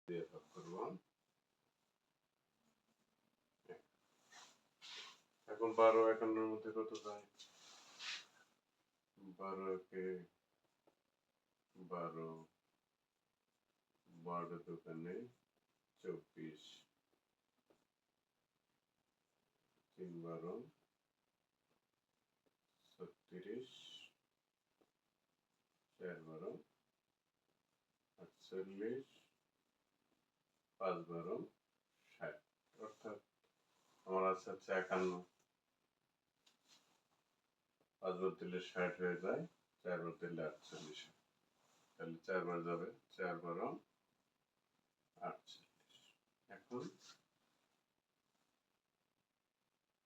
দিয়ে ভাগ করব। এখন 12 51 মধ্যে কত যায়? 12 কে 12, 12 দোকানে 24, 3 12 36, 4 12 48, 5 12 60, অর্থাৎ আমার আছে 51। 5 বার দিলে 60 হয়ে যায়, 4 বার দিলে 48 হয়। তাহলে 4 বার যাবে, 4 12 48। এখন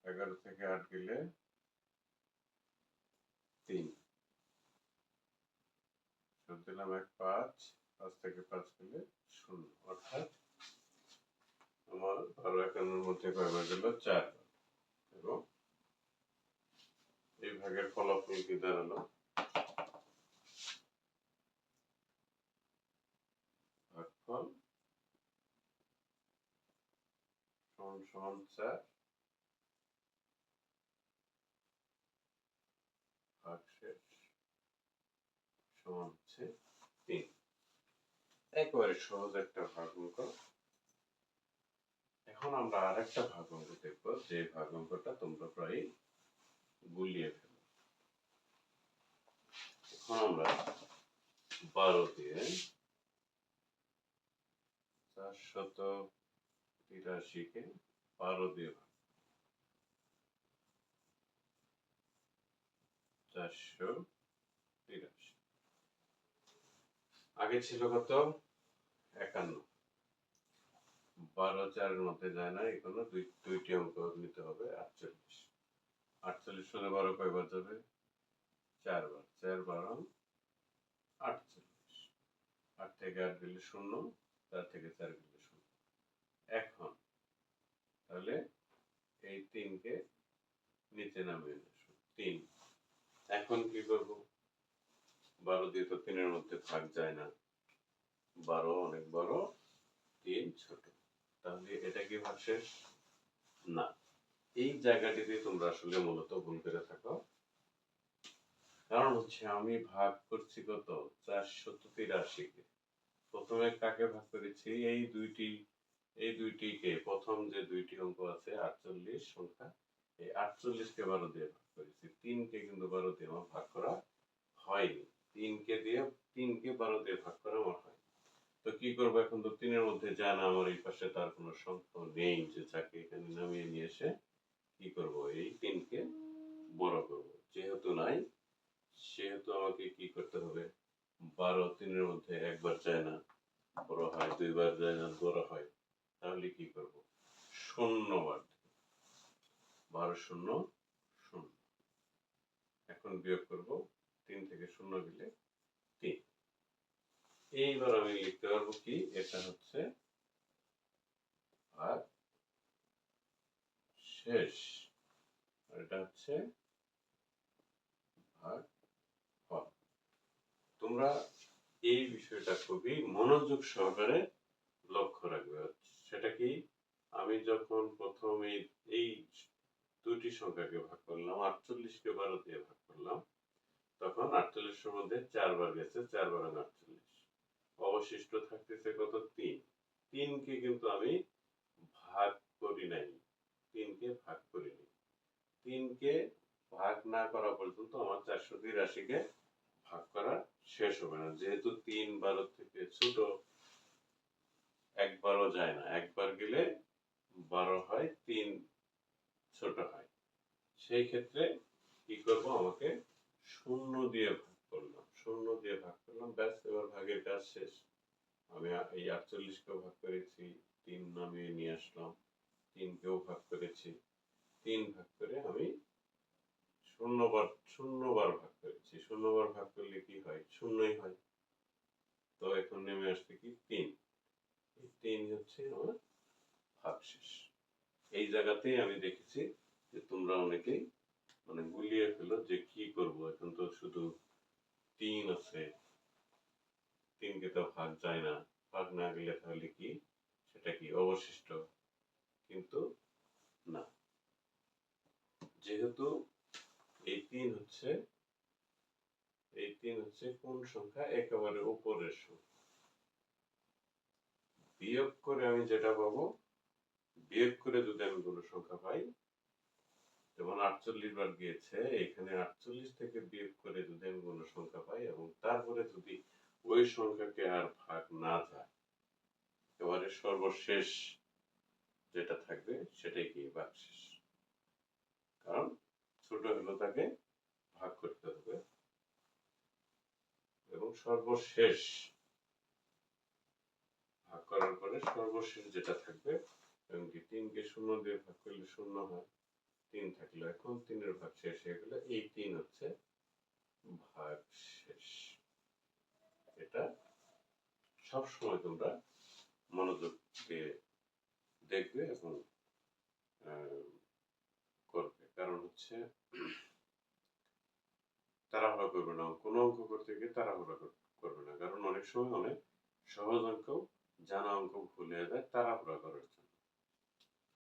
11 থেকে 8 গেলে 3, যোগ দিলাম 1 5, 5 থেকে 5 গেলে 0, অর্থাৎ আমার 12 51 মধ্যে কয়বার গেল? 4 বার। এবং এই ভাগের ফলাফল কি দাঁড়ালো? ভাগফল সমান সমান 4 ভাগশেষ সমান হচ্ছে 3। একেবারে সহজ একটা ভাগ অঙ্ক। এখন আমরা আরেকটা ভাগ অঙ্ক দেখব, যে ভাগ অঙ্কটা তোমরা প্রায় গুলিয়ে ফেলো। এখন আমরা 12 দিয়ে 483 কে 12 দিয়ে ভাগ, 483। আগে ছিল কত? 51। 12 4 এর মধ্যে যায় না, এখানে দুইটি অঙ্ক নিতে হবে। 48। 48 হলে 12 কয়বার যাবে? 4 বার। 4 12 48। 8 থেকে 8 গেলে 0, 4 থেকে 4 গেলে 0। এখন তাহলে এই 3 কে নিচে নামিয়ে আসো, 3। এখন কি করব? 12 দিয়ে তো 3 এর মধ্যে ভাগ যায় না, 12 অনেক বড়, 3 ছোট। তাহলে এটা কি ভাগশেষ? না। এই জায়গাটিতে তোমরা আসলে মূলত ভুল করে থাকো। কারণ হচ্ছে আমি ভাগ করছি কত? 483 কে। প্রথমে কাকে ভাগ করেছি? এই দুইটিকে, প্রথম যে দুইটি অঙ্ক আছে 48 সংখ্যা, এই 48 কে 12 দিয়ে ভাগ করেছি। 3 কে কিন্তু 12 দিয়ে আমার ভাগ করা হয়নি। 3 কে 12 দিয়ে ভাগ করা আমার হয়। তো কি করব? এখন তো 3 এর মধ্যে যায় না, আমার এই পাশে তার কোনো সংখ্যা নেই যে যাকে এখানে নামিয়ে নিয়ে এসে কি করব? এই 3 কে বড় করব। যেহেতু নাই, সেহেতু আমাকে কি করতে হবে? 12 3 এর মধ্যে একবার যায় না, বড় হয়, দুইবার যায় না, বড় হয়। তাহলে কি করব? 0 বার। 12 0 0। এখন বিয়োগ করব, 3 থেকে 0 গেলে 3। এইবার আমি লিখতে পারবো কি? এটা হচ্ছে ভাগ শেষ, আর এটা হচ্ছে ভাগ ফল। তোমরা এই বিষয়টা খুবই মনোযোগ সহকারে লক্ষ্য রাখবে। সেটা কি? আমি যখন প্রথম এই দুইটি সংখ্যাকে ভাগ করলাম, 48 কে 12 দিয়ে ভাগ করলাম, তখন 48 এর মধ্যে 4 বার গেছে, 4 বার 48। অবশিষ্ট থাকতেছে কত? 3। 3 কে কিন্তু আমি ভাগ করি নাই, 3 কে ভাগ করি নাই। 3 কে ভাগ না করা পর্যন্ত আমার 483 কে ভাগ করা শেষ হবে না। যেহেতু 3 12 থেকে ছোট, একবারও যায় না, একবার গেলে 12 হয়, 3 ছোট হয়। সেই ক্ষেত্রে কি করব? আমাকে 0 দিয়ে ভাগ করলাম, 0 দিয়ে ভাগ করলাম, ব্যাস, এবার ভাগের কাজ শেষ। আমি এই 48 কেও ভাগ করেছি, 3 নামিয়ে নিয়ে আসলাম, 3 কেও ভাগ করেছি, 3 ভাগ করে আমি 0 বার ভাগ করেছি। 0 বার ভাগ করলে কি হয়? 0ই হয়। তো এখন নেমে আসছে কি? 3। এই 3 হচ্ছে আমার ভাগশেষ। এই জায়গাতেই আমি দেখেছি যে তোমরা অনেকেই গুলিয়ে ফেলো যে কি করব, এখন তো শুধু 3 আছে, 3 কে তো ভাগ যায় না, ভাগ না গেলে তাহলে কি সেটা কি অবশিষ্ট? কিন্তু না, যেহেতু এই 3 হচ্ছে কোন সংখ্যা? একেবারে উপরের সংখ্যা। বিয়োগ করে আমি যেটা পাবো, বিয়োগ করে যদি আমি কোনো সংখ্যা পাই, যেমন 48 বার গিয়েছে, এখানে 48 থেকে বিয়োগ করে যদি আমি কোনো সংখ্যা পাই এবং তারপরে যদি ওই সংখ্যাকে আর ভাগ না যায়, একেবারে সর্বশেষ যেটা থাকবে সেটাই কি ভাগশেষ। কারণ ছোট হলো তাকে ভাগ করতে হবে এবং সর্বশেষ ভাগ করার পরে সর্বশেষ যেটা থাকবে, এবং কি 3 কে 0 দিয়ে ভাগ করলে 0 হয়, 3 থাকলো, এখন 3 এর ভাগ শেষ হয়ে গেলে এই 3 হচ্ছে ভাগশেষ। এটা সবসময় তোমরা মনোযোগ দিয়ে দেখবে এবং করবে। কারণ হচ্ছে তাড়াহুড়া করবে না, কোনো অঙ্ক করতে গিয়ে তাড়াহুড়া করবে না। কারণ অনেক সময় অনেক সহজ অঙ্ক, জানা অঙ্ক ভুল হয়ে যায় তাড়াহুড়া করার জন্য।